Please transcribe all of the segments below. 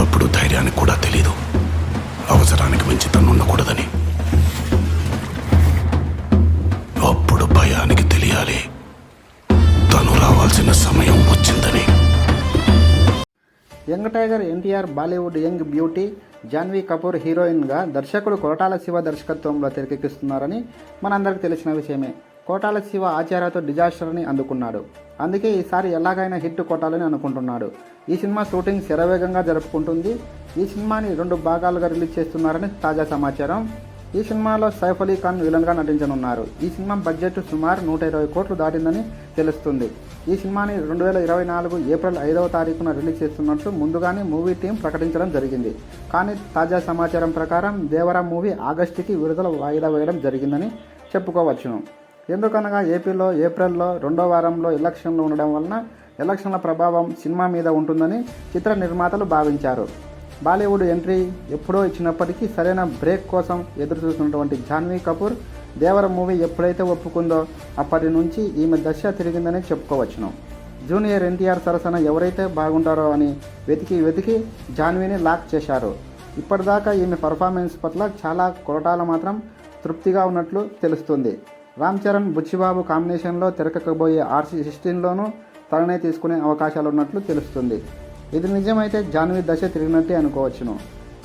అప్పుడప్పుడు ధైర్యానికి కూడా తెలీదు అవసరానికి మించి తను ఉండకూడదని. అప్పుడు భయానికి తెలియాలి తను రావాల్సిన సమయం వచ్చిందని. Young tiger NTR Bollywood young beauty Janhvi Kapoor హీరోయిన్గా దర్శకుడు కొరటాల శివ దర్శకత్వంలో తెరకెక్కిస్తున్నారని మనందరికీ తెలిసిన విషయమే. కొరటాల శివ ఆచార్యతో డిజాస్టర్ని అందుకున్నాడు. అందుకే ఈసారి ఎలాగైనా హిట్ కొట్టాలని అనుకుంటున్నాడు. ఈ సినిమా షూటింగ్ శరవేగంగా జరుపుకుంటుంది. ఈ సినిమాని 2 భాగాలుగా రిలీజ్ చేస్తున్నారని తాజా సమాచారం. ఈ సినిమాలో సైఫ్ అలీ ఖాన్ విలన్గా నటించనున్నారు. ఈ సినిమా బడ్జెట్ సుమారు 120 కోట్లు దాటిందని తెలుస్తుంది. ఈ సినిమాని 2024 ఏప్రిల్ 5వ తారీఖున రిలీజ్ చేస్తున్నట్లు ముందుగానే మూవీ టీం ప్రకటించడం జరిగింది. కానీ తాజా సమాచారం ప్రకారం దేవరా మూవీ ఆగస్టుకి విడుదల వాయిదా వేయడం జరిగిందని చెప్పుకోవచ్చును. ఎందుకనగా ఏపీలో ఏప్రిల్లో 2వ వారంలో ఎలక్షన్లు ఉండడం వలన ఎలక్షన్ల ప్రభావం సినిమా మీద ఉంటుందని చిత్ర నిర్మాతలు భావించారు. బాలీవుడ్ ఎంట్రీ ఎప్పుడో ఇచ్చినప్పటికీ సరైన బ్రేక్ కోసం ఎదురు చూస్తున్నటువంటి జాన్వీ కపూర్ దేవర మూవీ ఎప్పుడైతే ఒప్పుకుందో అప్పటి నుంచి ఈమె దశ తిరిగిందని చెప్పుకోవచ్చును. జూనియర్ ఎన్టీఆర్ సరసన ఎవరైతే బాగుంటారో అని వెతికి జాన్వీని లాక్ చేశారు. ఇప్పటిదాకా ఈమె పర్ఫార్మెన్స్ పట్ల చాలా కొరటాల మాత్రం తృప్తిగా ఉన్నట్లు తెలుస్తుంది. రామ్ చరణ్ బుచ్చిబాబు కాంబినేషన్లో తెరకెక్కబోయే RC-16లోనూ తననే తీసుకునే అవకాశాలు ఉన్నట్లు తెలుస్తుంది. ఇది నిజమైతే జాన్వీ దశ తిరిగినట్టే అనుకోవచ్చును.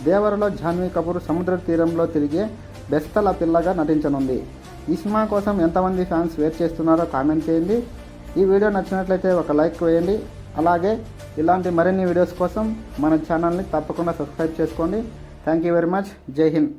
దేవరలో జాన్వీ కపూర్ సముద్ర తీరంలో తిరిగే బెస్తల పిల్లగా నటించనుంది. ఈ సినిమా కోసం ఎంతమంది ఫ్యాన్స్ వెయిట్ చేస్తున్నారో కామెంట్ చేయండి. ఈ వీడియో నచ్చినట్లయితే ఒక లైక్ వేయండి. అలాగే ఇలాంటి మరిన్ని వీడియోస్ కోసం మన ఛానల్ని తప్పకుండా సబ్స్క్రైబ్ చేసుకోండి. Thank you very much. జై హింద్.